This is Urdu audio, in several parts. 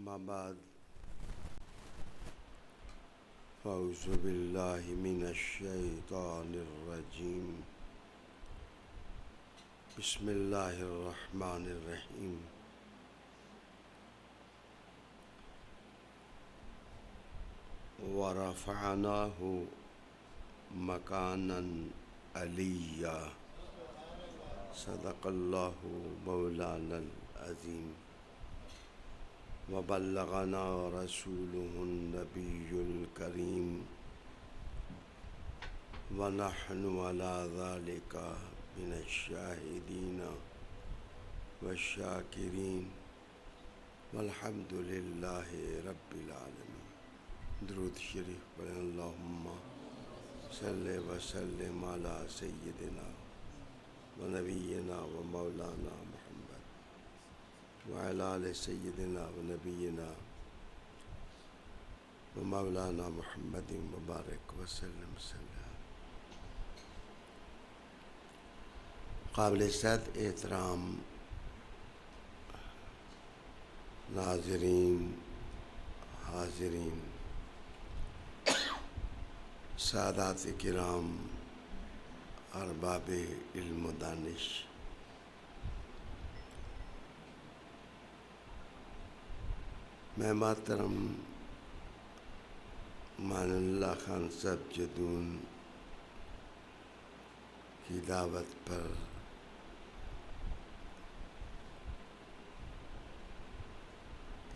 أما بعد فأعوذ بالله من الشيطان الرجيم بسم الله الرحمن الرحيم ورفعناه مكانا عليا صدق الله مولانا العظيم وبلغنا رسوله النبي الكريم ونحن على ذلك من الشاهدين والشاكرين والحمد لله رب العالمين. درود شریف پڑھیں. اللہم صلی وسلم علی سیدنا و نبینا و مولانا محمد وعلی آل سیدنا و نبینا و مولانا محمد مبارک وسلم قابل صد احترام ناظرین، حاضرین، سادات کرام، ارباب علم و دانش، میں محترم مان اللہ خان صاحب جدون کی دعوت پر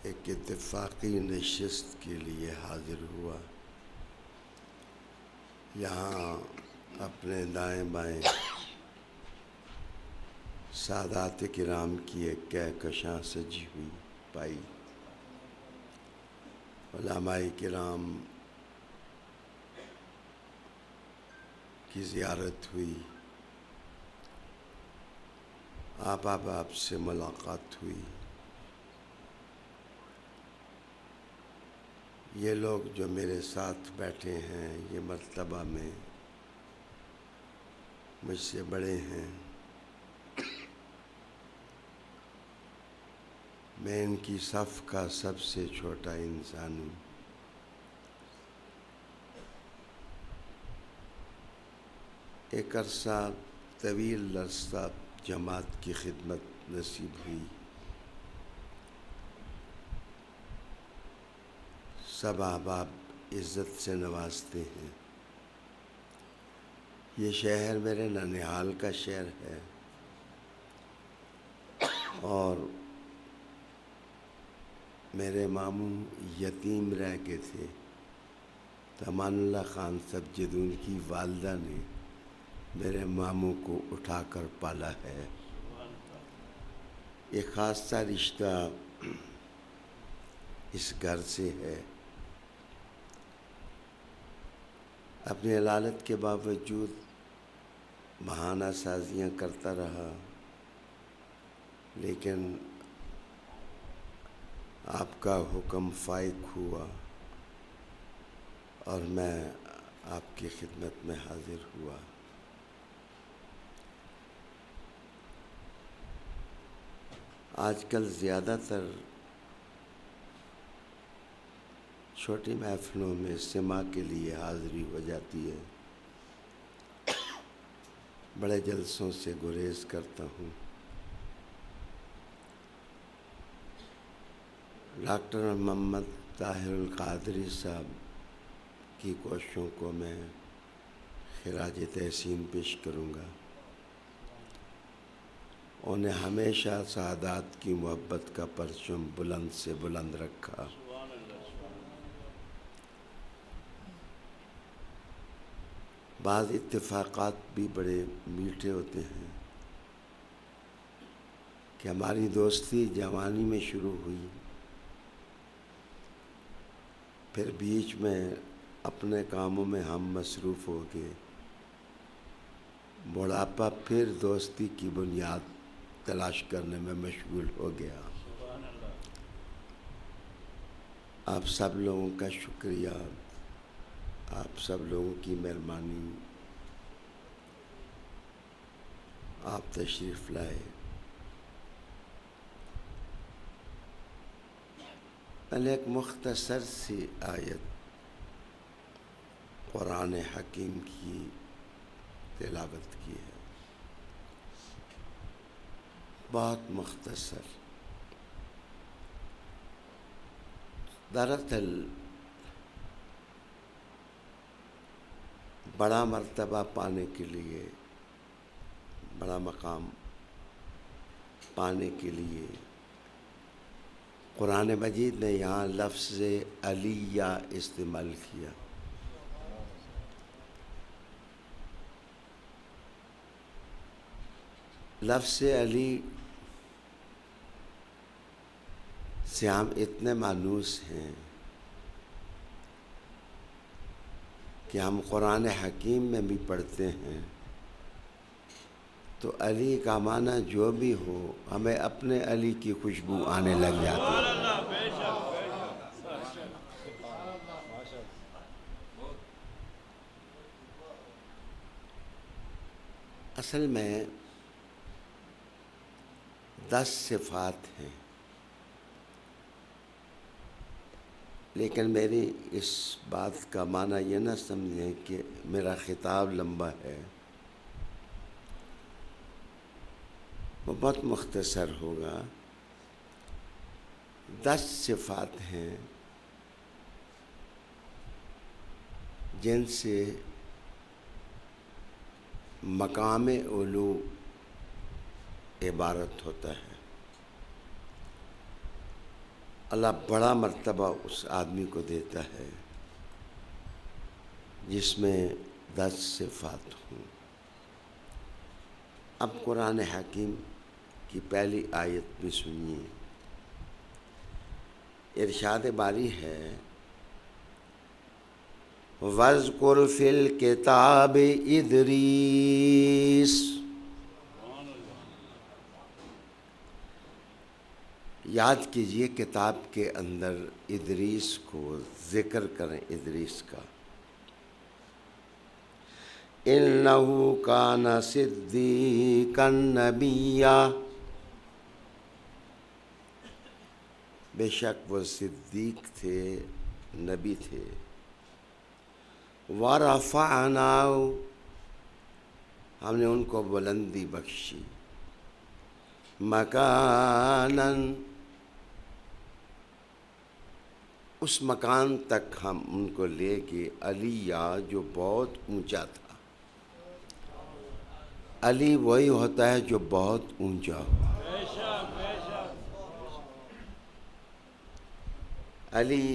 ایک اتفاقی نشست کے لیے حاضر ہوا. یہاں اپنے دائیں بائیں سادات کرام کی ایک کہکشاں سجی ہوئی پائی. علماء کرام کی زیارت ہوئی، آپ سے ملاقات ہوئی. یہ لوگ جو میرے ساتھ بیٹھے ہیں یہ مرتبہ میں مجھ سے بڑے ہیں. میں ان کی صف کا سب سے چھوٹا انسان ہوں. ایک عرصہ، طویل عرصہ جماعت کی خدمت نصیب ہوئی. سب احباب عزت سے نوازتے ہیں. یہ شہر میرے ننیال کا شہر ہے اور میرے ماموں یتیم رہ گئے تھے. امان اللہ خان صاحب جدون کی والدہ نے میرے ماموں کو اٹھا کر پالا ہے. ایک خاص سا رشتہ اس گھر سے ہے. اپنی علالت کے باوجود بہانہ سازیاں کرتا رہا، لیکن آپ کا حکم فائق ہوا اور میں آپ کی خدمت میں حاضر ہوا. آج کل زیادہ تر چھوٹی محفلوں میں سماع کے لیے حاضری ہو جاتی ہے. بڑے جلسوں سے گریز کرتا ہوں. ڈاکٹر محمد طاہر القادری صاحب کی کوششوں کو میں خراج تحسین پیش کروں گا. انہیں ہمیشہ سعادات کی محبت کا پرچم بلند سے بلند رکھا. بعض اتفاقات بھی بڑے میٹھے ہوتے ہیں کہ ہماری دوستی جوانی میں شروع ہوئی، پھر بیچ میں اپنے کاموں میں ہم مصروف ہو گئے. بڑھاپا پھر دوستی کی بنیاد تلاش کرنے میں مشغول ہو گیا. آپ سب لوگوں کا شکریہ، آپ سب لوگوں کی مہربانی. آپ تشریف لائے. میں نے ایک مختصر سی آیت قرآن حکیم کی تلاوت کی ہے، بہت مختصر۔ دراصل بڑا مرتبہ پانے کے لیے، بڑا مقام پانے کے لیے قرآن مجید نے یہاں لفظ علیہ استعمال کیا۔ لفظ علی سے ہم اتنے مانوس ہیں کہ ہم قرآن حکیم میں بھی پڑھتے ہیں تو علی کا معنی جو بھی ہو، ہمیں اپنے علی کی خوشبو آنے لگ جاتی ہے۔ اصل میں 10 صفات ہیں، لیکن میری اس بات کا معنی یہ نہ سمجھیں کہ میرا خطاب لمبا ہے، وہ بہت مختصر ہوگا۔ 10 صفات ہیں جن سے مقام علو عبارت ہوتا ہے۔ اللہ بڑا مرتبہ اس آدمی کو دیتا ہے جس میں 10 صفات ہوں۔ اب قرآن حکیم کی پہلی آیت بھی سنیے۔ ارشاد باری ہے، وَاذْكُرْ فِي الْكِتَابِ ادریس۔ یاد کیجئے کتاب کے اندر ادریس کو ذکر کریں، ادریس کا۔ إِنَّهُ كَانَ صِدِّيقًا نَبِيًّا، بے شک وہ صدیق تھے، نبی تھے۔ وَرَفَعْنَاهُ، ہم نے ان کو بلندی بخشی۔ مَكَانًا، اس مکان تک ہم ان کو لے گئے، علیہ جو بہت اونچا تھا۔ علی وہی ہوتا ہے جو بہت اونچا ہو۔ علی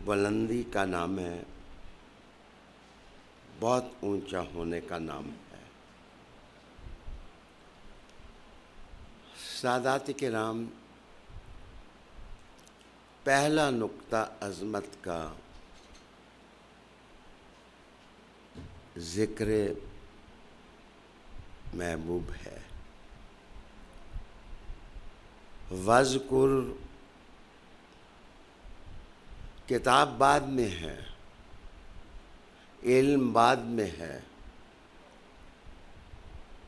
بلندی کا نام ہے، بہت اونچا ہونے کا نام ہے۔ سادات کرام، پہلا نقطہ عظمت کا ذکر محبوب ہے۔ وَاذْكُرْ، کتاب بعد میں ہے، علم بعد میں ہے،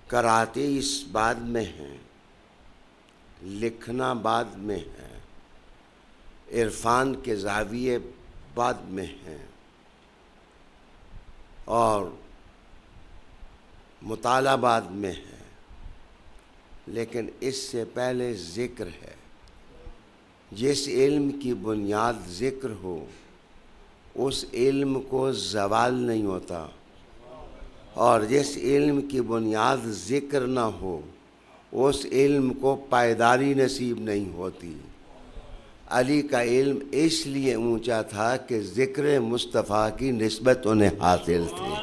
کراتیس بعد میں ہے، لکھنا بعد میں ہے، عرفان کے زاویے بعد میں ہیں، اور مطالعہ بعد میں ہے، لیکن اس سے پہلے ذکر ہے۔ جس علم کی بنیاد ذکر ہو اس علم کو زوال نہیں ہوتا، اور جس علم کی بنیاد ذکر نہ ہو اس علم کو پائیداری نصیب نہیں ہوتی۔ علی کا علم اس لیے اونچا تھا کہ ذکر مصطفیٰ کی نسبت انہیں حاصل تھی۔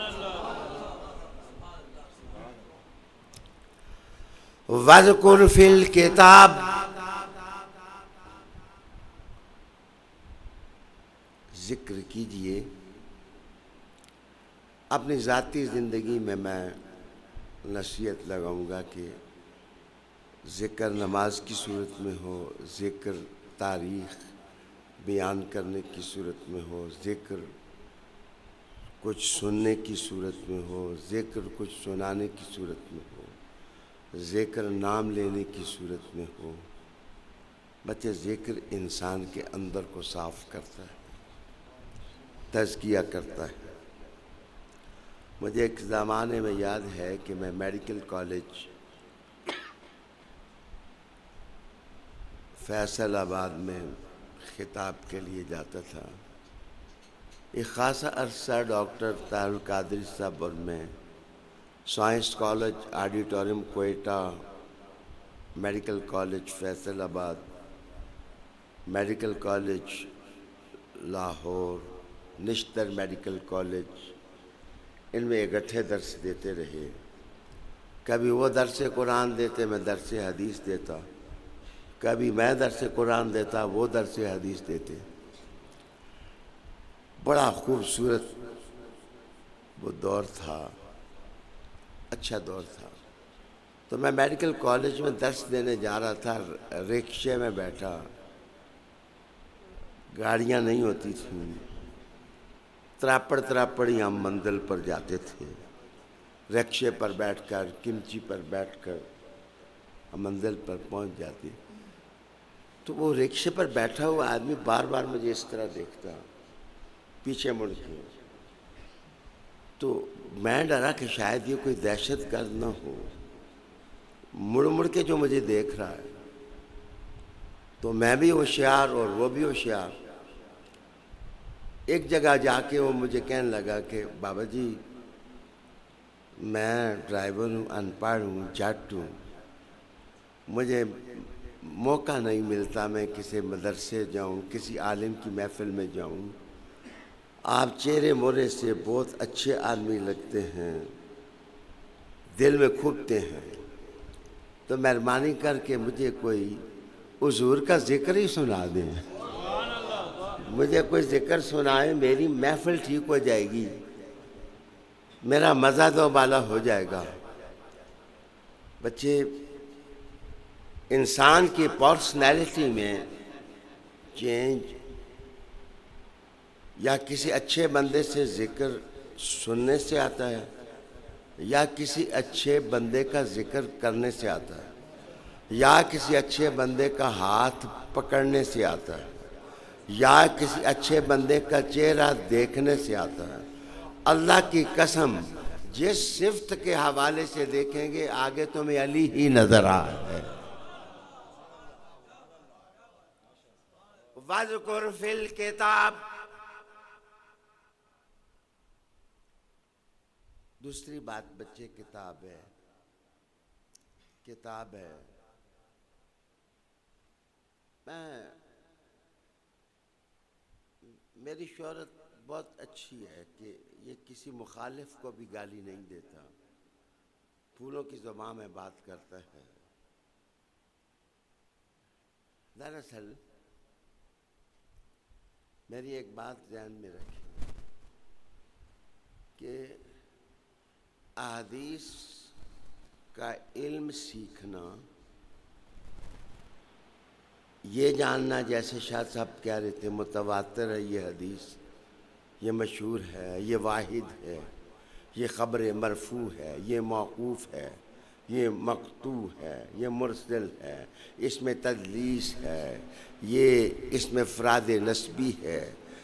وَاذْكُرْ فِي الْكِتَابِ، ذکر کیجئے۔ اپنی ذاتی زندگی میں نصیحت لگاؤں گا کہ ذکر نماز کی صورت میں ہو، ذکر تاریخ بیان کرنے کی صورت میں ہو، ذکر کچھ سننے کی صورت میں ہو، ذکر کچھ سنانے کی صورت میں ہو، ذکر نام لینے کی صورت میں ہو، بچے ذکر انسان کے اندر کو صاف کرتا ہے، تزکیہ کرتا ہے۔ مجھے ایک زمانے میں یاد ہے کہ میں میڈیکل کالج فیصل آباد میں خطاب کے لیے جاتا تھا۔ ایک خاصا عرصہ ڈاکٹر طاہر القادری صاحب اور میں science college auditorium Quetta, medical college Faisal آباد، میڈیکل کالج لاہور، نشتر میڈیکل کالج، ان میں اکٹھے درس دیتے رہے۔ کبھی وہ درس قرآن دیتے، میں درس حدیث دیتا، کبھی میں درس قرآن دیتا، وہ درس حدیث دیتے۔ بڑا خوبصورت وہ دور تھا، اچھا دور تھا۔ تو میں میڈیکل کالج میں درس دینے جا رہا تھا، رکشے میں بیٹھا، گاڑیاں نہیں ہوتی تھیں، تراپڑی ہم منزل پر جاتے تھے، رکشے پر بیٹھ کر، کمچی پر بیٹھ کر ہم منزل پر پہنچ جاتے۔ تو وہ رکشے پر بیٹھا ہوا آدمی بار بار مجھے اس طرح دیکھتا، پیچھے مڑ کے۔ تو میں ڈرا کہ شاید یہ کوئی دہشت گرد نہ ہو، مڑ مڑ کے جو مجھے دیکھ رہا ہے۔ تو میں بھی ہوشیار اور وہ بھی ہوشیار۔ ایک جگہ جا کے وہ مجھے کہنے لگا کہ بابا جی میں ڈرائیور ہوں، ان پڑھ ہوں، جٹ ہوں، مجھے موقع نہیں ملتا میں کسی مدرسے جاؤں، کسی عالم کی محفل میں جاؤں۔ آپ چہرے مورے سے بہت اچھے آدمی لگتے ہیں، دل میں کھوبتے ہیں، تو مہربانی کر کے مجھے کوئی حضور کا ذکر ہی سنا دیں، مجھے کوئی ذکر سنائے، میری محفل ٹھیک ہو جائے گی، میرا مزہ دو بالا ہو جائے گا۔ بچے، انسان کی پرسنالٹی میں چینج یا کسی اچھے بندے سے ذکر سننے سے آتا ہے، یا کسی اچھے بندے کا ذکر کرنے سے آتا ہے، یا کسی اچھے بندے کا ہاتھ پکڑنے سے آتا ہے، یا کسی اچھے بندے کا چہرہ دیکھنے سے آتا ہے۔ اللہ کی قسم، جس صفت کے حوالے سے دیکھیں گے آگے تمہیں علی ہی نظر آ ہے۔ وَاذْكُرْ فِي الْكِتَابِ، دوسری بات بچے، کتاب ہے، کتاب ہے۔ میری شہرت بہت اچھی ہے کہ یہ کسی مخالف کو بھی گالی نہیں دیتا، پھولوں کی زبان میں بات کرتا ہے۔ دراصل میری ایک بات ذہن میں رکھی کہ احادیث کا علم سیکھنا، یہ جاننا، جیسے شاہ صاحب کہہ رہے تھے متواتر ہے یہ حدیث، یہ مشہور ہے، یہ واحد ہے، یہ خبر مرفوع ہے، یہ موقوف ہے، یہ مقطوع ہے، یہ مرسل ہے، اس میں تدلیس ہے، یہ اس میں افراد نسبی ہے،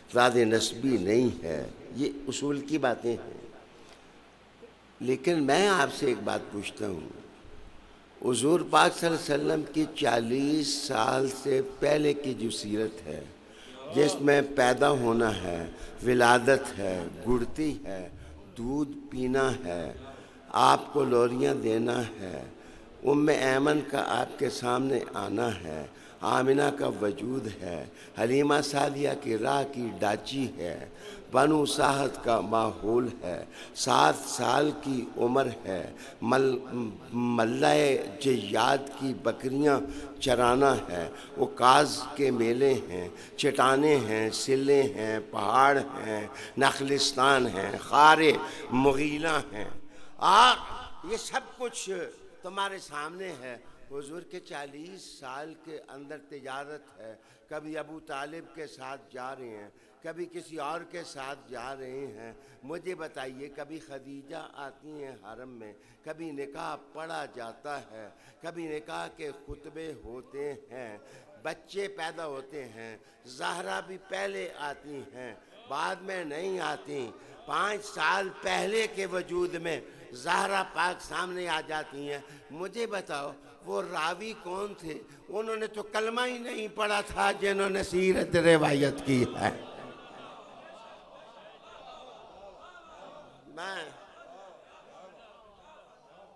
افراد نسبی نہیں ہے، یہ اصول کی باتیں ہیں۔ لیکن میں آپ سے ایک بات پوچھتا ہوں، حضور پاک صلی اللہ علیہ وسلم کی 40 سال سے پہلے کی جو سیرت ہے، جس میں پیدا ہونا ہے، ولادت ہے، گڑتی ہے، دودھ پینا ہے، آپ کو لوریاں دینا ہے، ایمن کا آپ کے سامنے آنا ہے، آمنہ کا وجود ہے، حلیمہ سعدیہ کی راہ کی ڈاچی ہے، بنو ساحت کا ماحول ہے، 7 سال کی عمر ہے، ملہ جیاد کی بکریاں چرانا ہے، عکاظ کے میلے ہیں، چٹانیں ہیں، سلیں ہیں، پہاڑ ہیں، نخلستان ہیں، خارے مغیلہ ہیں، اور یہ سب کچھ تمہارے سامنے ہے۔ حضور کے 40 سال کے اندر تجارت ہے، کبھی ابو طالب کے ساتھ جا رہے ہیں، کبھی کسی اور کے ساتھ جا رہے ہیں۔ مجھے بتائیے، کبھی خدیجہ آتی ہیں حرم میں، کبھی نکاح پڑھا جاتا ہے، کبھی نکاح کے خطبے ہوتے ہیں، بچے پیدا ہوتے ہیں، زہرا بھی پہلے آتی ہیں، بعد میں نہیں آتی۔ 5 سال پہلے کے وجود میں زہرا پاک سامنے آ جاتی ہیں۔ مجھے بتاؤ وہ راوی کون تھے؟ انہوں نے تو کلمہ ہی نہیں پڑھا تھا جنہوں نے سیرت روایت کی ہے۔ میں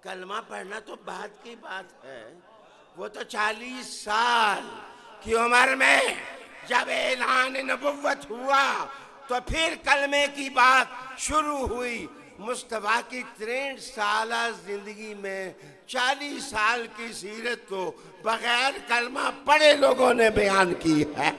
کلمہ پڑھنا تو بعد کی بات ہے، وہ تو 40 سال کی عمر میں جب اعلان نبوت ہوا تو پھر کلمے کی بات شروع ہوئی۔ مصطفیٰ کی 63 سالہ زندگی میں 40 سال کی سیرت کو بغیر کلمہ پڑھے لوگوں نے بیان کی ہے۔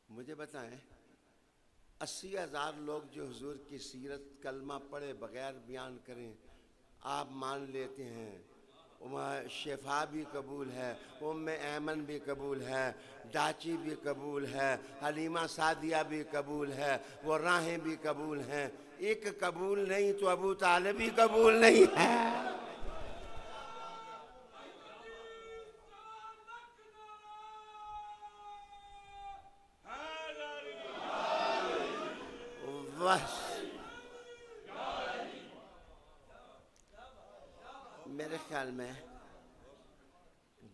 مجھے بتائیں 80,000 لوگ جو حضور کی سیرت کلمہ پڑھے بغیر بیان کریں، آپ مان لیتے ہیں؟ شفا بھی قبول ہے، ایمن بھی قبول ہے، ڈاچی بھی قبول ہے، حلیمہ سعدیہ بھی قبول ہے، وہ راہیں بھی قبول ہیں، ایک قبول نہیں تو ابو طالب بھی قبول نہیں ہے۔ بس میرے خیال میں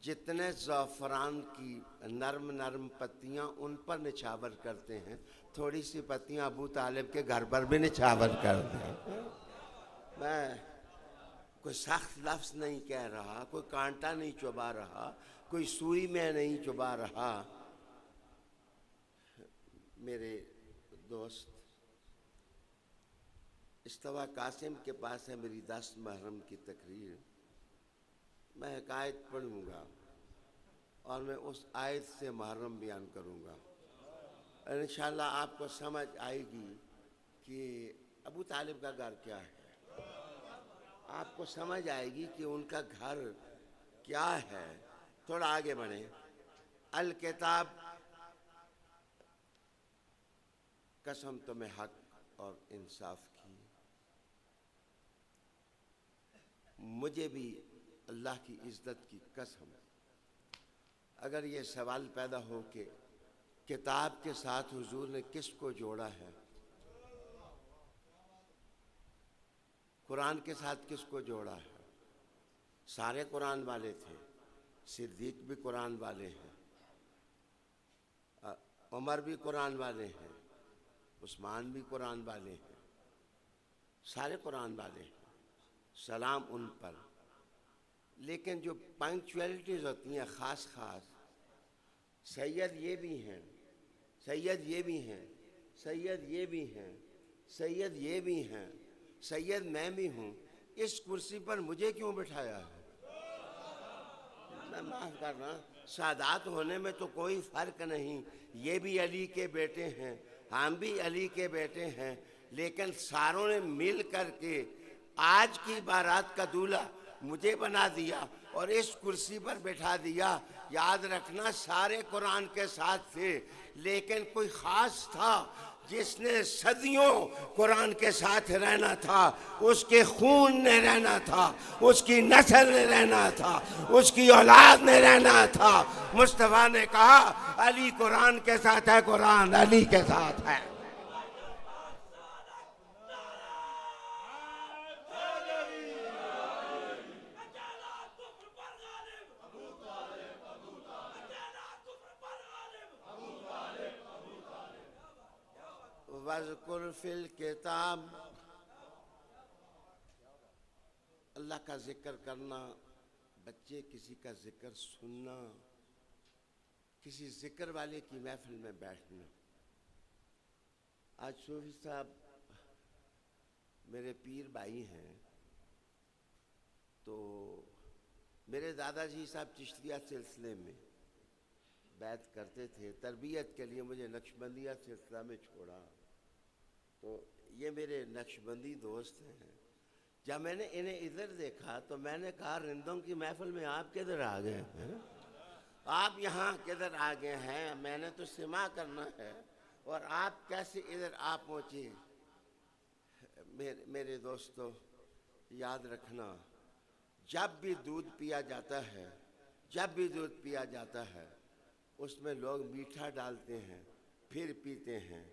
جتنے زعفران کی نرم نرم پتیاں ان پر نچھاور کرتے ہیں، تھوڑی سی پتیاں ابو طالب کے گھر پر بھی نچھاور کرتے ہیں۔ میں کوئی سخت لفظ نہیں کہہ رہا، کوئی کانٹا نہیں چبا رہا، کوئی سوئی میں نہیں چبا رہا۔ میرے دوست استوا قاسم کے پاس ہے میری 10 محرم کی تقریر، میں ایک آیت پڑھوں گا اور میں اس آیت سے محرم بیان کروں گا۔ انشاءاللہ آپ کو سمجھ آئے گی کہ ابو طالب کا گھر کیا ہے، آپ کو سمجھ آئے گی کہ ان کا گھر کیا ہے۔ تھوڑا آگے بڑھیں۔ الکتاب، قسم تمہیں حق اور انصاف کی، مجھے بھی اللہ کی عزت کی قسم، اگر یہ سوال پیدا ہو کہ کتاب کے ساتھ حضور نے کس کو جوڑا ہے، قرآن کے ساتھ کس کو جوڑا ہے؟ سارے قرآن والے تھے، صدیق بھی قرآن والے ہیں، عمر بھی قرآن والے ہیں، عثمان بھی قرآن والے ہیں، سارے قرآن والے ہیں، سلام ان پر۔ لیکن جو پنکچویلٹیز ہوتی ہیں خاص خاص، سید یہ بھی ہیں، سید یہ بھی ہیں، سید یہ بھی ہیں، سید یہ بھی ہیں، سید میں بھی ہوں، اس کرسی پر مجھے کیوں بٹھایا ہے؟ میں معاف کر رہا ہوں، سادات ہونے میں تو کوئی فرق نہیں، یہ بھی علی کے بیٹے ہیں، ہم بھی علی کے بیٹے ہیں، لیکن ساروں نے مل کر کے آج کی بارات کا دولہا مجھے بنا دیا اور اس کرسی پر بٹھا دیا۔ یاد رکھنا سارے قرآن کے ساتھ تھے، لیکن کوئی خاص تھا جس نے صدیوں قرآن کے ساتھ رہنا تھا، اس کے خون نے رہنا تھا، اس کی نسل نے رہنا تھا، اس کی اولاد نے رہنا تھا۔ مصطفیٰ نے کہا علی قرآن کے ساتھ ہے، قرآن علی کے ساتھ ہے۔ وَاذْكُرْ فِي الْكِتَابِ، اللہ کا ذکر کرنا، بچے کسی کا ذکر سننا، کسی ذکر والے کی محفل میں بیٹھنا۔ آج صوفی صاحب میرے پیر بھائی ہیں، تو میرے دادا جی صاحب چشتیہ سلسلے میں بیعت کرتے تھے، تربیت کے لیے مجھے نقشبندیہ سلسلہ میں چھوڑا، تو یہ میرے نقشبندی دوست ہیں۔ جب میں نے انہیں ادھر دیکھا تو میں نے کہا رندوں کی محفل میں آپ کدھر آ گئے ہیں؟ آپ یہاں کدھر آ گئے ہیں؟ میں نے تو سماع کرنا ہے اور آپ کیسے ادھر آ پہنچے؟ میرے دوستو یاد رکھنا، جب بھی دودھ پیا جاتا ہے، جب بھی دودھ پیا جاتا ہے اس میں لوگ میٹھا ڈالتے ہیں پھر پیتے ہیں،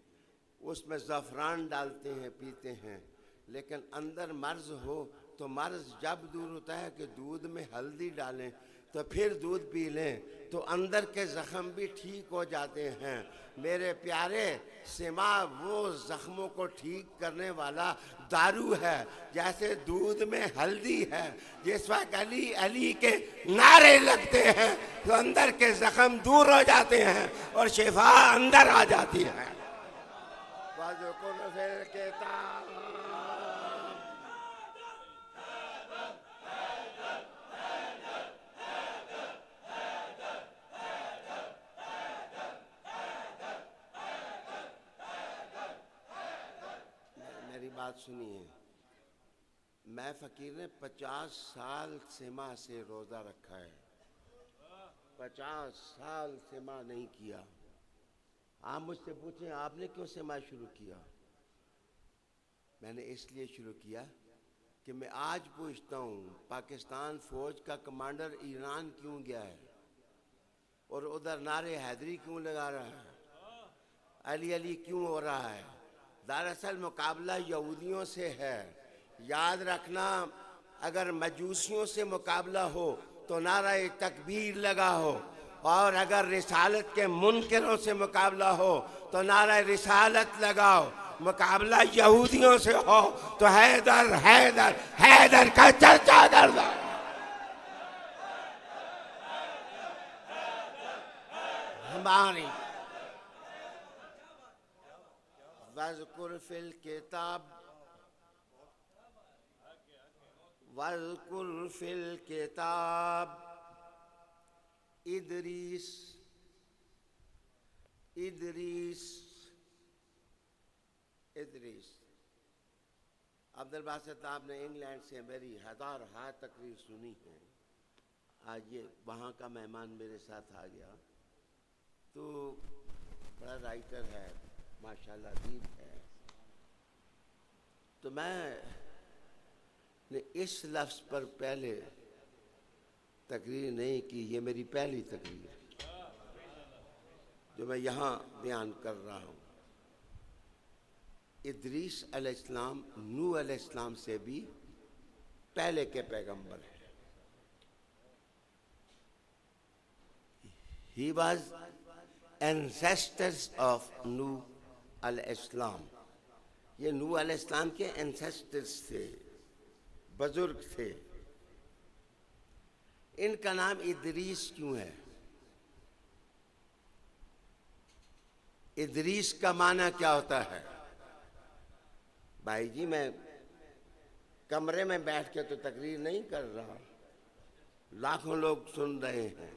اس میں زعفران ڈالتے ہیں پیتے ہیں، لیکن اندر مرض ہو تو مرض جب دور ہوتا ہے کہ دودھ میں ہلدی ڈالیں تو پھر دودھ پی لیں تو اندر کے زخم بھی ٹھیک ہو جاتے ہیں۔ میرے پیارے، سماع وہ زخموں کو ٹھیک کرنے والا دارو ہے، جیسے دودھ میں ہلدی ہے۔ جس وقت علی علی کے نعرے لگتے ہیں تو اندر کے زخم دور ہو جاتے ہیں اور شفا اندر آ جاتی ہے۔ وَذْكُرْ فِي الْكِتَابِ میری بات سنیے، میں فقیر نے 50 سال سماع سے روزہ رکھا ہے، 50 سال سماع نہیں کیا۔ آپ مجھ سے پوچھیں آپ نے کیوں سماع شروع کیا؟ میں نے اس لیے شروع کیا کہ میں آج پوچھتا ہوں پاکستان فوج کا کمانڈر ایران کیوں گیا ہے اور ادھر نعرے حیدری کیوں لگا رہا ہے، علی علی کیوں ہو رہا ہے؟ دراصل مقابلہ یہودیوں سے ہے۔ یاد رکھنا، اگر مجوسیوں سے مقابلہ ہو تو نعرہ تکبیر لگا ہو، اور اگر رسالت کے منکروں سے مقابلہ ہو تو نعرہ رسالت لگاؤ۔ مقابلہ یہودیوں سے ہو تو حیدر حیدر حیدر کا چرچا کر دو۔ ہماری وَذْكُرْ فِي الْكِتَابِ وَذْكُرْ فِي الْكِتَابِ ادریس عبد الباسط آپ نے انگلینڈ سے میری ہزار تقریر سنی ہے، آج یہ وہاں کا مہمان میرے ساتھ آ گیا، تو بڑا رائٹر ہے ماشاءاللہ، ادیب ہے، تو میں نے اس لفظ پر پہلے تقریر نہیں کی، یہ میری پہلی تقریر ہے جو میں یہاں بیان کر رہا ہوں۔ ادریس علیہ السلام نوح علیہ السلام سے بھی پہلے کے پیغمبر ہیں۔ He was ancestors of نوح علیہ السلام، یہ نوح علیہ السلام کے ancestors تھے، بزرگ تھے۔ ان کا نام ادریس کیوں ہے؟ ادریس کا معنی کیا ہوتا ہے؟ بھائی جی، میں کمرے میں بیٹھ کے تو تقریر نہیں کر رہا، لاکھوں لوگ سن رہے ہیں۔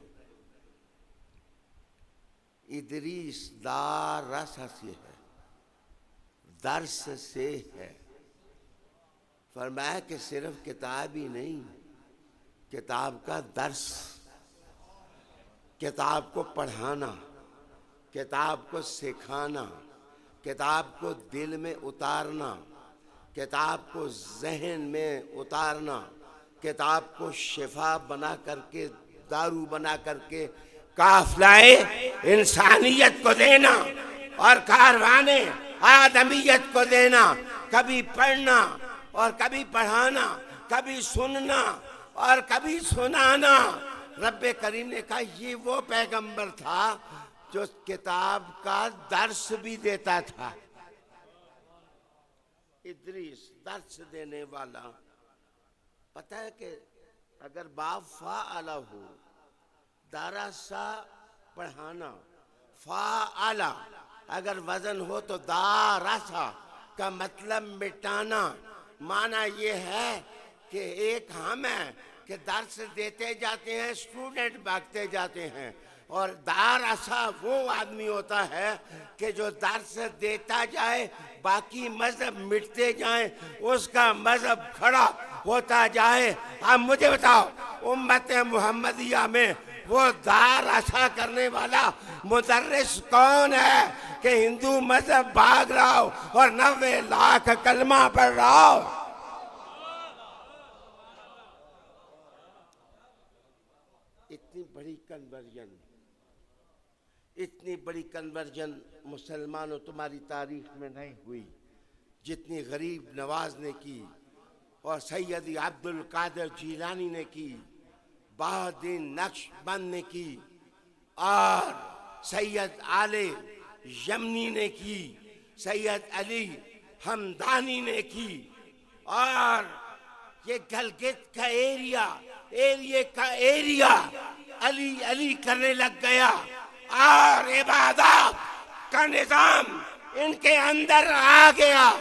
ادریس دارس سے ہے، درس سے ہے۔ فرمایا کہ صرف کتاب ہی نہیں، کتاب کا درس، کتاب کو پڑھانا، کتاب کو سکھانا، کتاب کو دل میں اتارنا، کتاب کو ذہن میں اتارنا، کتاب کو شفا بنا کر کے، دارو بنا کر کے قافلہ انسانیت کو دینا اور کاروان آدمیت کو دینا۔ کبھی پڑھنا اور کبھی پڑھانا، کبھی سننا اور کبھی سنانا۔ رب کریم نے کہا یہ وہ پیغمبر تھا جو کتاب کا درس بھی دیتا تھا۔ ادریس درس دینے والا۔ پتہ ہے کہ اگر باب فاعلہ ہو، درسا پڑھانا، فاعلہ اگر وزن ہو تو دارسا کا مطلب مٹانا۔ معنی یہ ہے کہ ایک ہم ہیں کہ درس دیتے جاتے ہیں، اسٹوڈنٹ بھاگتے جاتے ہیں، اور دارسا وہ آدمی ہوتا ہے کہ جو درس دیتا جائے، باقی مذہب مٹتے جائیں، اس کا مذہب کھڑا ہوتا جائے۔ اب مجھے بتاؤ، امت محمدیہ میں وہ دار اچھا کرنے والا مدرس کون ہے کہ ہندو مذہب بھاگ رہا ہو اور 90 لاکھ کلمہ پڑھ رہا ہو؟ اتنی بڑی کنورژن مسلمانوں تمہاری تاریخ میں نہیں ہوئی جتنی غریب نواز نے کی، اور سید عبد القادر جیلانی نے کی، بہاءالدین نقش بند نے کی، اور سید علی یمنی نے کی، سید علی ہمدانی نے کی، اور یہ گلگت کا ایریا علی علی کرنے لگ گیا، اور عبادات کا نظام ان کے اندر آ گیا۔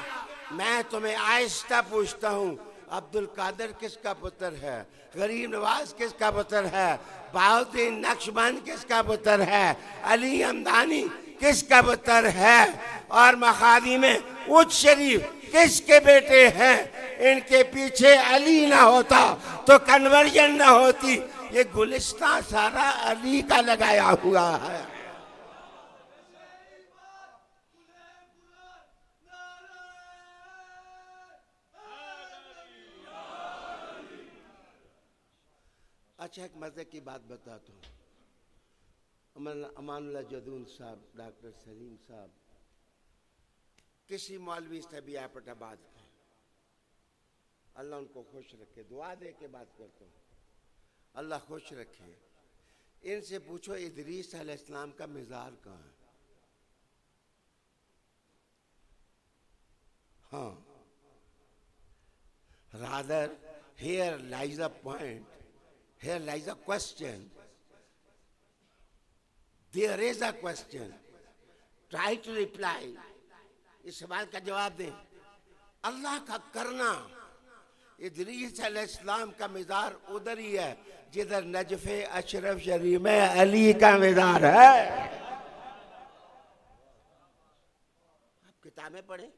میں تمہیں آہستہ پوچھتا ہوں، عبد القادر کس کا پتر ہے؟ غریب نواز کس کا پتر ہے؟ بہاءالدین نقشبند کس کا پتر ہے؟ علی ہمدانی کس کا پتر ہے؟ اور مخادیم اچ شریف کس کے بیٹے ہیں؟ ان کے پیچھے علی نہ ہوتا تو کنورژن نہ ہوتی۔ یہ گلستان سارا علی کا لگایا ہوا ہے۔ اچھا ایک مزے کی بات بتاتا ہوں، امان اللہ جدون صاحب، ڈاکٹر سلیم صاحب، کسی مولوی سے بھی ایپٹ آباد کے، اللہ ان کو خوش رکھے، دعا دے کے بات کرتا ہوں، اللہ خوش رکھے، ان سے پوچھو ادریس علیہ السلام کا مزار کہاں ہے؟ ہاں، rather here lies a point, here lies a question, there is a question, try to reply، اس سوال کا جواب دیں۔ اللہ کا کرنا، ادریس علیہ السلام کا مزار ادھر ہی ہے جدھر نجف اشرف شریف میں علی کا مزار ہے۔ آپ کتابیں پڑھیں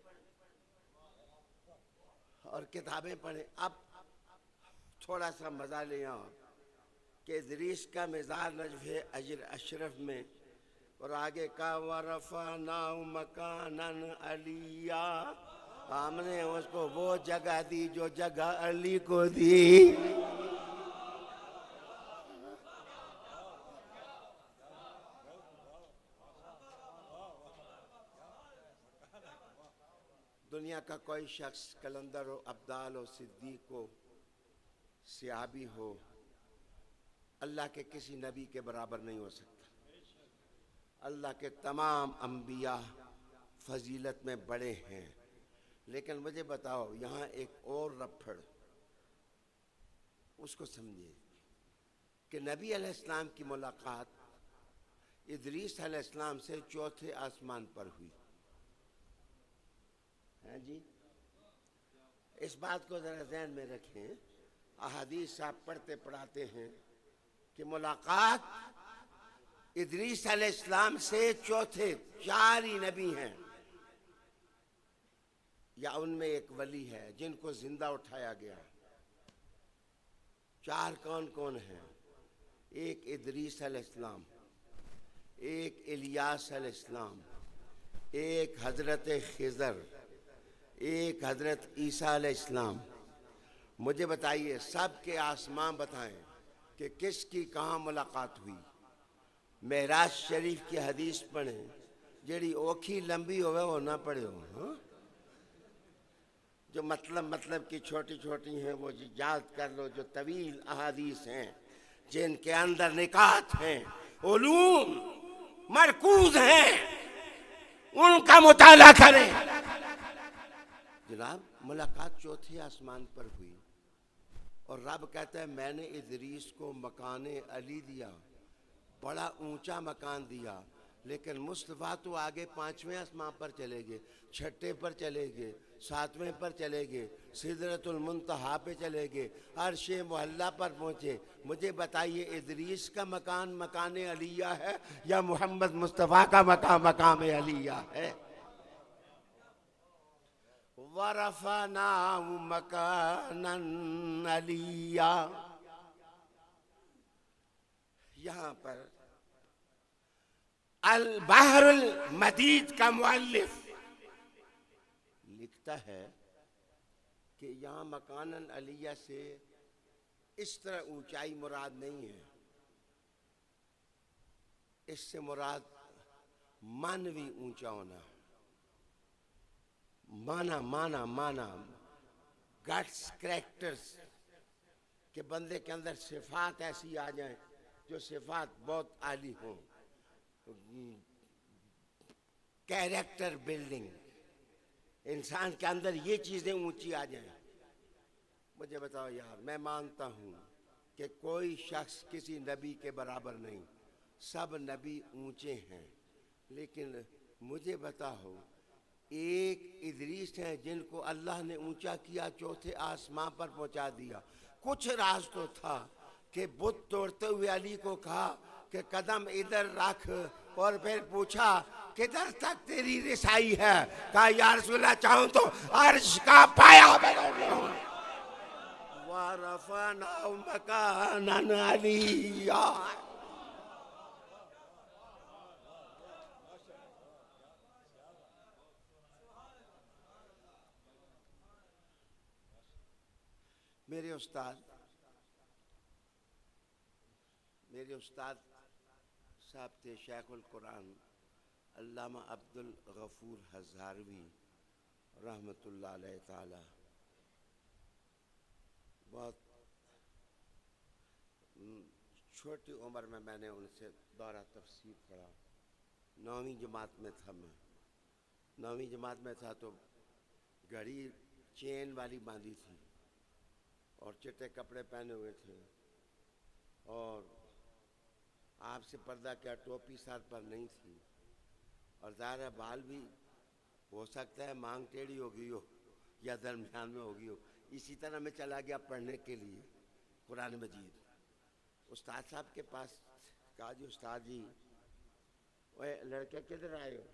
اور کتابیں پڑھیں، اب تھوڑا سا مزہ لیں کہ ادریس کا مزار نجف اشرف میں، اور آگے کا وَرَفَعْنَاهُ مَكَانًا عَلِيًّا، ہم نے اس کو وہ جگہ دی جو جگہ علی کو دی۔ دنیا کا کوئی شخص کلندر ہو، ابدال ہو، صدیق ہو، صحابی ہو، اللہ کے کسی نبی کے برابر نہیں ہو سکتا۔ اللہ کے تمام انبیاء فضیلت میں بڑے ہیں، لیکن مجھے بتاؤ یہاں ایک اور رپھڑ، اس کو سمجھے کہ نبی علیہ السلام کی ملاقات ادریس علیہ السلام سے چوتھے آسمان پر ہوئی ہے جی۔ اس بات کو ذرا ذہن میں رکھیں، احادیث آپ پڑھتے پڑھاتے ہیں کہ ملاقات ادریس علیہ السلام سے چوتھے، 4 ہی نبی ہیں یا ان میں ایک ولی ہے جن کو زندہ اٹھایا گیا۔ 4 کون کون ہیں؟ ایک ادریس علیہ السلام، ایک الیاس علیہ السلام، ایک حضرت خضر، ایک حضرت عیسیٰ علیہ السلام۔ مجھے بتائیے سب کے آسمان بتائیں کہ کس کی کہاں ملاقات ہوئی۔ معراج شریف کی حدیث پڑھیں، جیڑی اوکھی لمبی ہوئے وہ نہ پڑھے ہو، جو مطلب کی چھوٹی چھوٹی ہیں وہ یاد کر لو، جو طویل احادیث ہیں جن کے اندر نکات ہیں، علوم مرکوز ہیں، ان کا مطالعہ کریں۔ جناب ملاقات چوتھے آسمان پر ہوئی، اور رب کہتا ہے میں نے ادریس کو مکان علی دیا، بڑا اونچا مکان دیا، لیکن مصطفیٰ تو آگے 5ویں آسمان پر چلے گئے، 6 پر چلے گئے، 7ویں پر چلے گئے، سدرۃ المنتہا پہ چلے گئے، عرش معلیٰ پر پہنچے۔ مجھے بتائیے ادریس کا مکان مکان علیہ ہے یا محمد مصطفیٰ کا مقام علیہ ہے؟ وَرَفَعْنَاهُ مَكَانًا عَلِيًّا، یہاں پر البحر المدید کا مؤلف لکھتا ہے کہ یہاں مکاناً علیہ سے اس طرح اونچائی مراد نہیں ہے، اس سے مراد مانوی اونچا ہونا، مانا گٹس کریکٹرز کہ بندے کے اندر صفات ایسی آ جائیں جو صفات بہت عالی ہوں، کیریکٹر بلڈنگ، انسان کے اندر یہ چیزیں اونچی آ جائیں۔ مجھے بتاؤ یار، میں مانتا ہوں کہ کوئی شخص کسی نبی کے برابر نہیں، سب نبی اونچے ہیں، لیکن مجھے بتاؤ ایک ادریس ہیں جن کو اللہ نے اونچا کیا، چوتھے آسمان پر پہنچا دیا۔ کچھ راز تو تھا کہ بت توڑتے ہوئے علی کو کہا کہ قدم ادھر رکھ، اور پھر پوچھا کدھر تک تیری رسائی ہے؟ کہا یا رسول اللہ چاہوں تو عرش کا پایا بدل لوں۔ وَرَفَعْنَاهُ مَكَانًا عَلِيًّا۔ میرے استاد صاحب تھے شیخ القرآن علامہ عبد الغفور ہزاروی رحمۃ اللہ علیہ تعالی۔ بہت چھوٹی عمر میں نے ان سے دورہ تفسیر پڑھا، 9ویں جماعت میں تھا میں، 9ویں جماعت میں تھا تو گھڑی چین والی باندھی تھی اور چٹے کپڑے پہنے ہوئے تھے، اور آپ سے پردہ کیا، ٹوپی سر پر نہیں تھی، اور ظاہر بال بھی ہو سکتا ہے مانگ ٹیڑھی ہو گئی ہو یا درمیان میں ہو گئی ہو۔ اسی طرح میں چلا گیا پڑھنے کے لیے قرآن مجید۔ استاد صاحب کے پاس کہا جی استاد جی، اوے لڑکے کدھر آئے ہو؟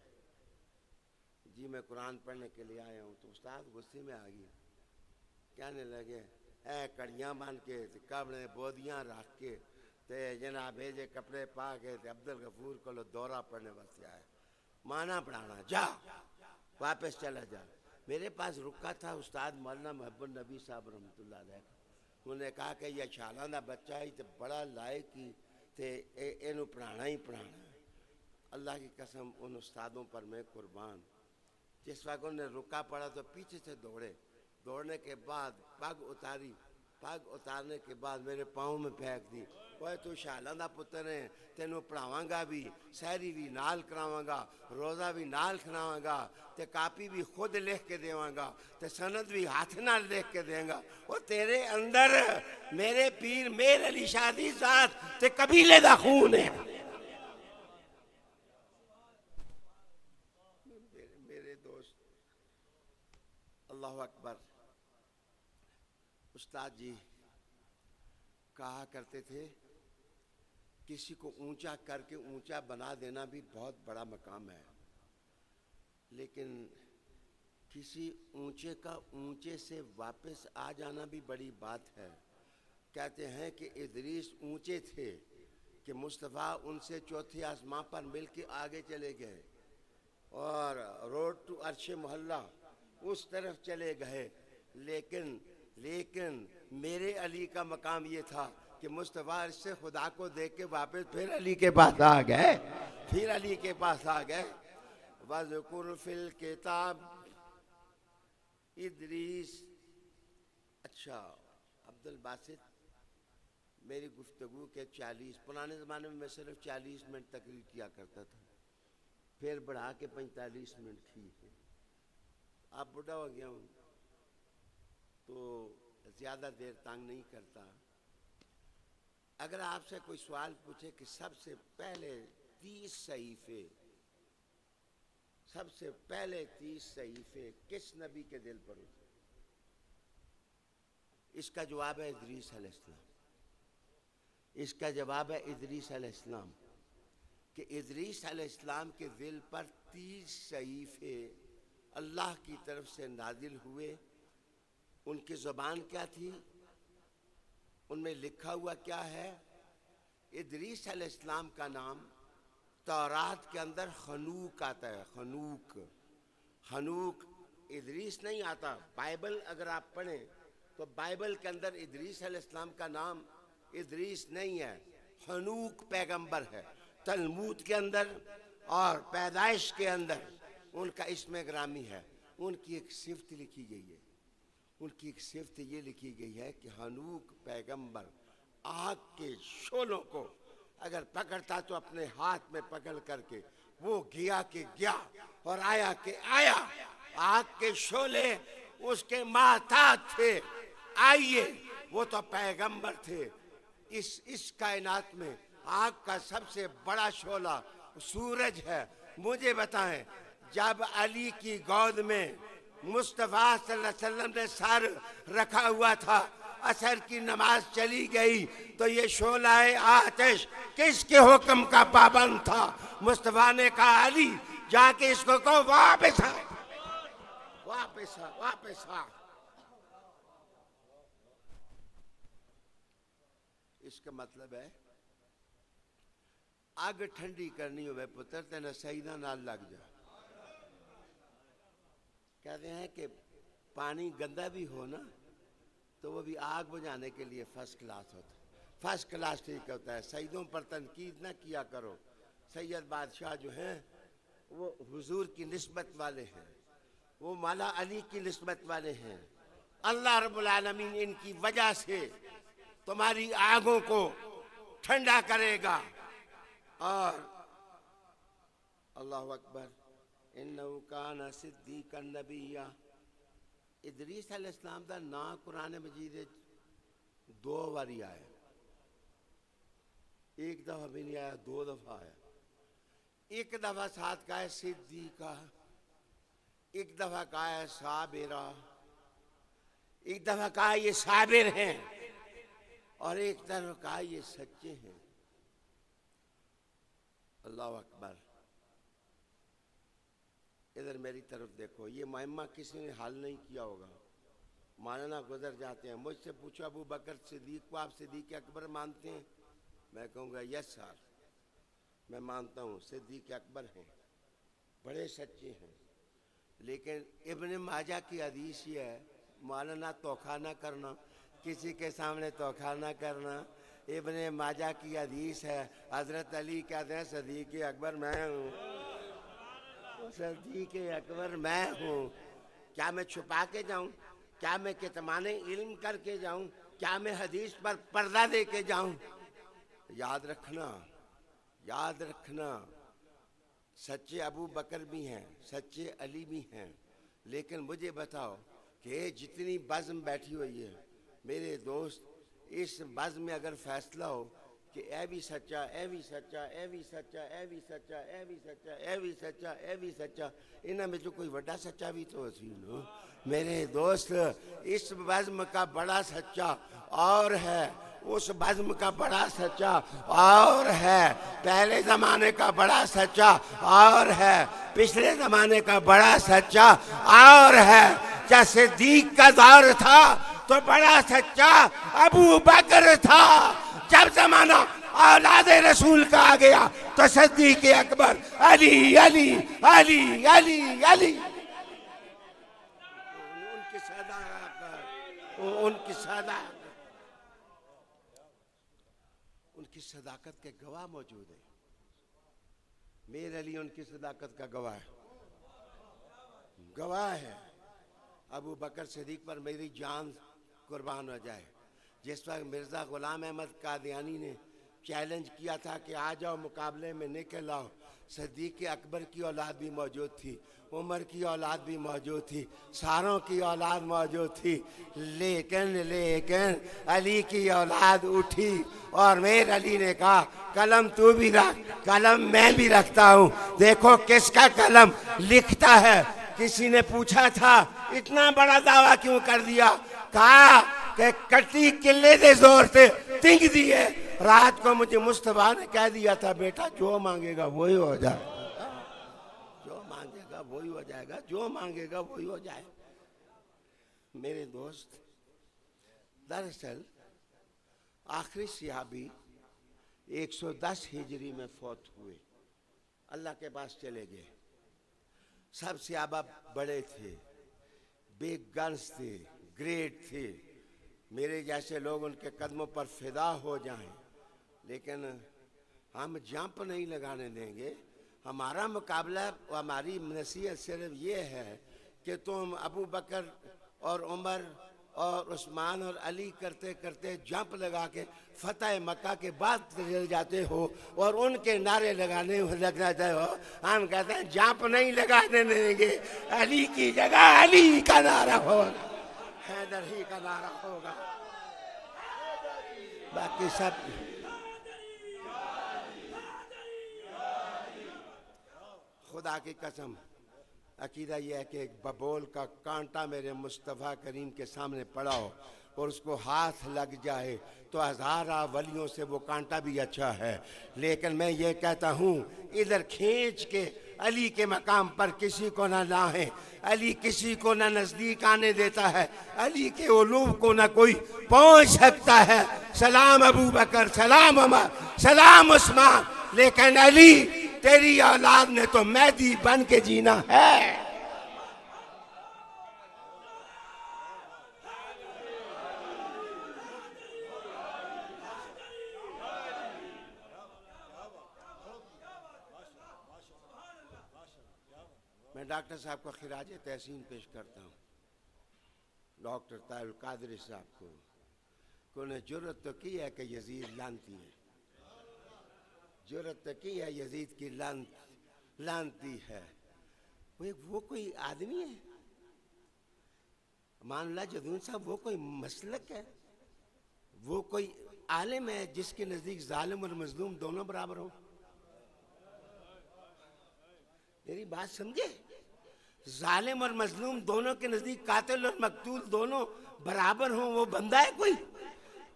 جی میں قرآن پڑھنے کے لیے آیا ہوں۔ تو استاد غصے میں آ گئے، کہنے لگے اے کڑیاں باندھ کے کپڑے بودیاں رکھ کے تے جناب یہ کپڑے پا کے تے عبد الغفور کو لو دورہ پڑھنے واسطے آئے، مانا پڑھانا، جا واپس چلا جا۔ میرے پاس رکا تھا استاد مولانا محب النبی صاحب رحمۃ اللہ علیہ، انہوں نے کہا کہ یہ شالاں دا بچہ ہی تے بڑا لائق ہی تے اینو پڑھانا ہی پڑھانا ہے۔ اللہ کی قسم ان استادوں پر میں قربان، جس وقت انہوں نے رکا پڑا تو پیچھے سے دوڑنے کے بعد پگ اتارنے کے بعد میرے پاؤں میں پھینک دی، اوے تو شالاں دا پتر ہے، تینوں پڑھاواں گا بھی، سحری بھی نال کراواں گا، روزہ بھی نال کھلاواں گا، تے کاپی بھی خود لکھ کے دیواں گا، تے سند بھی ہاتھ نال لکھ کے دیں گا۔ وہ تیرے اندر میرے پیر میر علی شادی ذات تے قبیلے دا خون ہے۔ میرے دوست، اللہ اکبر، استاد جی کہا کرتے تھے کسی کو اونچا کر کے اونچا بنا دینا بھی بہت بڑا مقام ہے، لیکن کسی اونچے کا اونچے سے واپس آ جانا بھی بڑی بات ہے۔ کہتے ہیں کہ ادریس اونچے تھے کہ مصطفیٰ ان سے چوتھے آسمان پر مل کے آگے چلے گئے اور روڈ ٹو عرش محلہ اس طرف چلے گئے، لیکن میرے علی کا مقام یہ تھا کہ مصطفیٰ اس سے خدا کو دیکھ کے واپس پھر علی کے پاس آ گئے، وَذْكُرْ فِي الْكِتَابِ ادریس۔ اچھا عبد الباسط، میری گفتگو کے 40، پرانے زمانے میں صرف 40 منٹ تقریر کیا کرتا تھا، پھر بڑھا کے 45 منٹ کی، اب بڑھا ہو گیا ہوں تو زیادہ دیر تنگ نہیں کرتا۔ اگر آپ سے کوئی سوال پوچھے کہ سب سے پہلے 30 صحیفے کس نبی کے دل پر اترے، اس کا جواب ہے ادریس علیہ السلام۔ اس کا جواب ہے ادریس علیہ السلام، کہ ادریس علیہ السلام کے دل پر 30 صحیفے اللہ کی طرف سے نازل ہوئے۔ ان کی زبان کیا تھی؟ ان میں لکھا ہوا کیا ہے؟ ادریس علیہ السلام کا نام تورات کے اندر خنوک آتا ہے، خنوک، خنوک ادریس نہیں آتا۔ بائبل اگر آپ پڑھیں تو بائبل کے اندر ادریس علیہ السلام کا نام ادریس نہیں ہے، خنوک پیغمبر ہے۔ تلمود کے اندر اور پیدائش کے اندر ان کا اسم گرامی ہے۔ ان کی ایک صفت لکھی گئی ہے، ان کی ایک صفت یہ لکھی گئی ہے کہ خنوک پیغمبر آگ کے شعلوں کو اگر پکڑتا تو اپنے ہاتھ میں پکڑ کر کے وہ گیا کہ گیا اور آیا کہ آیا۔ آگ کے شعلے اس کے محتاط تھے، آئیے، وہ تو پیغمبر تھے۔ اس کائنات میں آگ کا سب سے بڑا شعلہ سورج ہے۔ مجھے بتائیں، جب علی کی گود میں مصطفیٰ صلی اللہ علیہ وسلم نے سر رکھا ہوا تھا، عصر کی نماز چلی گئی تو یہ شعلہ آتش کس کے حکم کا پابند تھا؟ مصطفیٰ نے کہا علی جا کے اس کو کہو واپس آ، واپس آ، واپس آ۔ اس کا مطلب ہے آگ ٹھنڈی کرنی ہوئے پتر تینا سیدہ نال لگ جا۔ کہتے ہیں کہ پانی گندا بھی ہو نا تو وہ بھی آگ بجھانے کے لیے فرسٹ کلاس ہوتا ہے، فرسٹ کلاس ٹھیک ہوتا ہے۔ سیدوں پر تنقید نہ کیا کرو۔ سید بادشاہ جو ہیں وہ حضور کی نسبت والے ہیں، وہ مولا علی کی نسبت والے ہیں۔ اللہ رب العالمین ان کی وجہ سے تمہاری آگوں کو ٹھنڈا کرے گا۔ اور اللہ اکبر، انہو کان صدیقا نبیّا۔ ادریس علیہ السلام دا نام قرآن مجید دو باری آیا، ایک دفعہ بھی نہیں آیا، دو دفعہ آیا۔ ایک دفعہ ساتھ کہا ہے صدیقہ، ایک دفعہ کہا ہے صابرہ، ایک دفعہ کہا یہ صابر ہیں، اور ایک دفعہ کہا یہ سچے ہیں۔ اللہ اکبر۔ ادھر میری طرف دیکھو، یہ معمہ کسی نے حل نہیں کیا ہوگا، مولانا گزر جاتے ہیں۔ مجھ سے پوچھو ابو بکر صدیق کو آپ صدیق اکبر مانتے ہیں؟ میں کہوں گا یس سر، میں مانتا ہوں صدیق اکبر ہیں، بڑے سچے ہیں۔ لیکن ابن ماجہ کی حدیث یہ ہے، مولانا توخہ نہ کرنا، کسی کے سامنے توخہ نہ کرنا۔ ابن ماجہ کی حدیث ہے، حضرت علی کہتے ہیں صدیق اکبر میں ہوں، صدیق اکبر میں ہوں۔ کیا میں چھپا کے جاؤں؟ کیا میں کتمان علم کر کے جاؤں؟ کیا میں حدیث پر پردہ دے کے جاؤں؟ یاد رکھنا، یاد رکھنا، سچے ابو بکر بھی ہیں، سچے علی بھی ہیں، لیکن مجھے بتاؤ کہ جتنی بزم بیٹھی ہوئی ہے میرے دوست، اس بزم میں اگر فیصلہ ہو کہ اے بھی سچا، اے بھی سچا، اے بھی سچا، اے بھی سچا، اے بھی سچا، اے بھی سچا، اے بھی سچا، انہاں میں جو کوئی وڈا سچا بھی تو سی نا میرے دوست۔ اس بزم کا بڑا سچا اور ہے، اس بزم کا بڑا سچا اور ہے، پہلے زمانے کا بڑا سچا اور ہے، پچھلے زمانے کا بڑا سچا اور ہے۔ کیا صدیق کا دور تھا تو بڑا سچا ابو بکر تھا، جب زمانہ اولاد رسول کا آ گیا تو صدیق اکبر علی علی علی علی علی۔ ان کی صداقت، ان کی صداقت، ان کی صداقت کے گواہ موجود ہیں۔ میرے علی ان کی صداقت کا گواہ ہے، گواہ ہے۔ ابو بکر صدیق پر میری جان قربان ہو جائے۔ جس وقت مرزا غلام احمد قادیانی نے چیلنج کیا تھا کہ آ جاؤ مقابلے میں نکل آؤ، صدیق اکبر کی اولاد بھی موجود تھی، عمر کی اولاد بھی موجود تھی، ساروں کی اولاد موجود تھی، لیکن علی کی اولاد اٹھی اور میرے علی نے کہا قلم تو بھی رکھ، قلم میں بھی رکھتا ہوں، دیکھو کس کا قلم لکھتا ہے۔ کسی نے پوچھا تھا اتنا بڑا دعویٰ کیوں کر دیا؟ کہا کہ کٹی قلعے دے زور سے تنگ دیے۔ رات کو مجھے مصطفیٰ نے کہہ دیا تھا بیٹا جو مانگے گا وہی ہو جائے گا، جو مانگے گا وہی ہو جائے گا، جو مانگے گا وہی ہو جائے گا۔ میرے دوست، دراصل آخری صحابی 110 ہجری میں فوت ہوئے، اللہ کے پاس چلے گئے۔ سب صحابہ بڑے تھے، بگ گنز تھے، گریٹ تھے، میرے جیسے لوگ ان کے قدموں پر فدا ہو جائیں، لیکن ہم جمپ نہیں لگانے دیں گے۔ ہمارا مقابلہ، ہماری نصیحت صرف یہ ہے کہ تم ابو بکر اور عمر اور عثمان اور علی کرتے کرتے جمپ لگا کے فتح مکہ کے بعد چلے جاتے ہو اور ان کے نعرے لگ جاتے ہو۔ ہم کہتے ہیں جمپ نہیں لگانے دیں گے، علی کی جگہ علی کا نعرہ ہوگا، حیدر ہی کا نعرہ ہوگا، باقی سب۔ خدا کی قسم عقیدہ یہ ہے کہ ایک ببول کا کانٹا میرے مصطفیٰ کریم کے سامنے پڑا ہو اور اس کو ہاتھ لگ جائے تو ہزارہ ولیوں سے وہ کانٹا بھی اچھا ہے، لیکن میں یہ کہتا ہوں ادھر کھینچ کے علی کے مقام پر کسی کو نہ لاہیں۔ علی کسی کو نہ نزدیک آنے دیتا ہے، علی کے علوم کو نہ کوئی پہنچ سکتا ہے۔ سلام ابو بکر، سلام عمر، سلام عثمان، لیکن علی تیری اولاد نے تو مہدی بن کے جینا ہے۔ میں ڈاکٹر صاحب کو خراج تحسین پیش کرتا ہوں، ڈاکٹر طاہر القادری صاحب کو، کہ انہیں جرت تو کی ہے کہ یزید لعنتی ہے، جرت تو کی ہے یزید کی لعنتی ہے۔ وہ کوئی آدمی ہے؟ مان اللہ جدون صاحب وہ کوئی مسلک ہے؟ وہ کوئی عالم ہے جس کے نزدیک ظالم اور مظلوم دونوں برابر ہوں؟ میری بات سمجھے؟ ظالم اور مظلوم دونوں کے نزدیک قاتل اور مقتول دونوں برابر ہوں؟ وہ بندہ ہے کوئی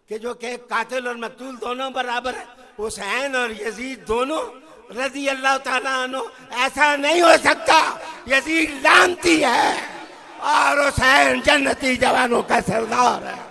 کہ جو کہ قاتل اور مقتول دونوں برابر ہے؟ حسین اور یزید دونوں رضی اللہ تعالیٰ عنہ، ایسا نہیں ہو سکتا۔ یزید لعنتی ہے اور حسین جنتی جوانوں کا سردار ہے۔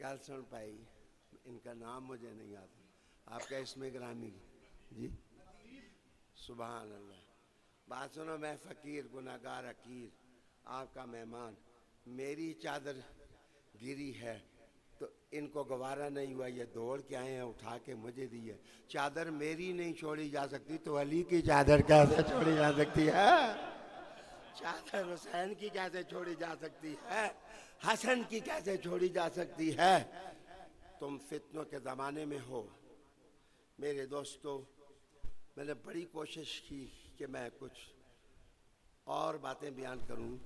گل سن پائی، ان کا نام مجھے نہیں آتا، آپ کا اسم گرامی جی؟ سبحان اللہ۔ بات سنو، میں فقیر گناہگار حقیر آپ کا مہمان، میری چادر گری ہے تو ان کو گوارا نہیں ہوا، یہ دوڑ کے آئے ہیں اٹھا کے مجھے دی ہے۔ چادر میری نہیں چھوڑی جا سکتی تو علی کی چادر کیسے چھوڑی جا سکتی ہے؟ چادر حسین کی کیسے چھوڑی جا سکتی ہے؟ حسن کی کیسے چھوڑی جا سکتی ہے؟ تم فتنوں کے زمانے میں ہو میرے دوستو۔ میں نے بڑی کوشش کی کہ میں کچھ اور باتیں بیان کروں۔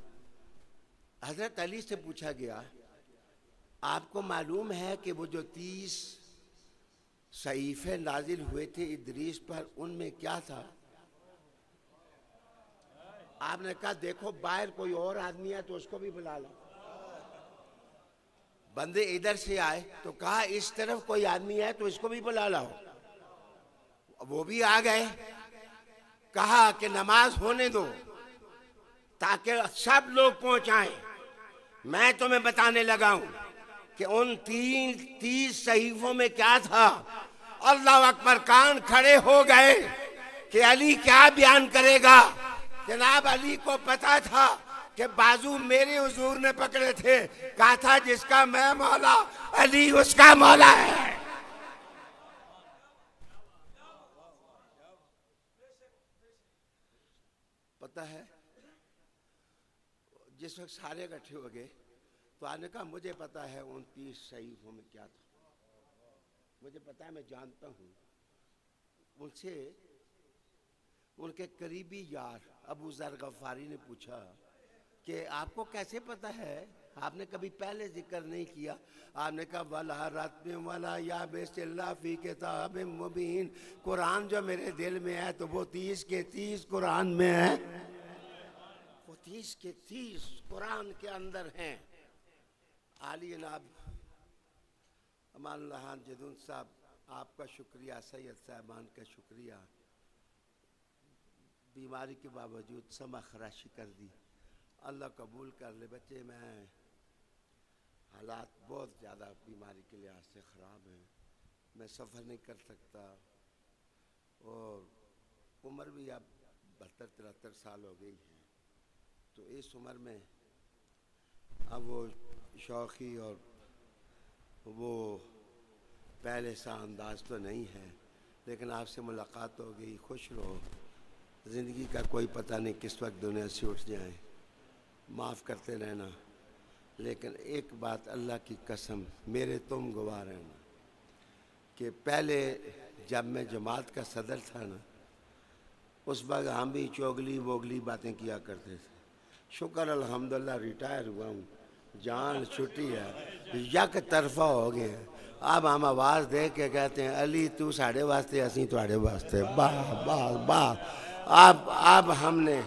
حضرت علی سے پوچھا گیا، آپ کو معلوم ہے کہ وہ جو 30 صحیفے نازل ہوئے تھے ادریس پر، ان میں کیا تھا؟ آپ نے کہا دیکھو باہر کوئی اور آدمی ہے تو اس کو بھی بلا لو۔ بندے ادھر سے آئے تو کہا اس طرف کوئی آدمی ہے تو اس کو بھی بلا لاؤ، وہ بھی آ گئے۔ کہا کہ نماز ہونے دو تاکہ سب لوگ پہنچائیں۔ میں تمہیں بتانے لگا ہوں کہ ان 30 صحیفوں میں کیا تھا۔ اللہ اکبر، کان کھڑے ہو گئے کہ علی کیا بیان کرے گا۔ جناب علی کو پتا تھا کہ بازو میرے حضور نے پکڑے تھے، کہا تھا جس کا میں مولا علی اس کا مولا ہے۔ پتا ہے جس وقت سارے اکٹھے ہو گئے تو آپ نے کہا مجھے پتا ہے ان 30 صحیفوں میں کیا تھا، مجھے پتا ہے، میں جانتا ہوں۔ ان سے ان کے قریبی یار ابو ذر غفاری نے پوچھا کہ آپ کو کیسے پتہ ہے؟ آپ نے کبھی پہلے ذکر نہیں کیا. آپ نے کہا وَلَا رَتْبٍ وَلَا يَابِسٍ إِلَّا فِي كِتَابٍ مُبِينٍ. قرآن جو میرے دل میں ہے تو وہ 30 کے 30 قرآن میں ہے. وہ 30 کے 30 قرآن کے اندر ہیں. عالی جناب امان اللہ جدون صاحب، آپ کا شکریہ. سید صاحبان کا شکریہ. بیماری کے باوجود سما خراشی کر دی. اللہ قبول کر لے. بچے میں حالات بہت زیادہ بیماری کے لحاظ سے خراب ہیں. میں سفر نہیں کر سکتا اور عمر بھی اب 72-73 سال ہو گئی ہے. تو اس عمر میں اب وہ شوخی اور وہ پہلے سا انداز تو نہیں ہے. لیکن آپ سے ملاقات ہو گئی. خوش رہو. زندگی کا کوئی پتہ نہیں کس وقت دنیا سے اٹھ جائیں. معاف کرتے رہنا. لیکن ایک بات اللہ کی قسم میرے تم گواہ رہنا کہ پہلے جب میں جماعت کا صدر تھا نا، اس وقت ہم بھی چوگلی ووگلی باتیں کیا کرتے تھے. شکر الحمدللہ ریٹائر ہوا ہوں. جان چھٹی ہے. یک طرفہ ہو گئے ہیں. اب ہم آواز دے کے کہتے ہیں علی تو ساڑھے واسطے اسی تواڑے واسطے. باہ باہ باہ. اب ہم نے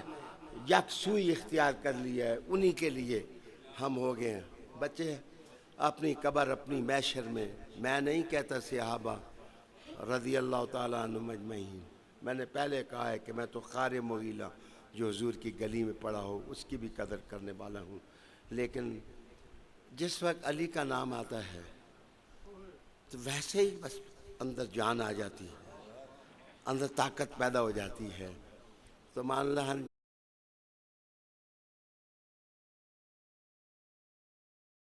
یکسوئی اختیار کر لیا ہے. انہی کے لیے ہم ہو گئے ہیں. بچے اپنی قبر اپنی محشر میں. میں نہیں کہتا صحابہ رضی اللہ تعالیٰ عنہم اجمعین. میں نے پہلے کہا ہے کہ میں تو خار مغیلہ جو حضور کی گلی میں پڑا ہو اس کی بھی قدر کرنے والا ہوں. لیکن جس وقت علی کا نام آتا ہے تو ویسے ہی بس اندر جان آ جاتی ہے، اندر طاقت پیدا ہو جاتی ہے. تو مان اللہ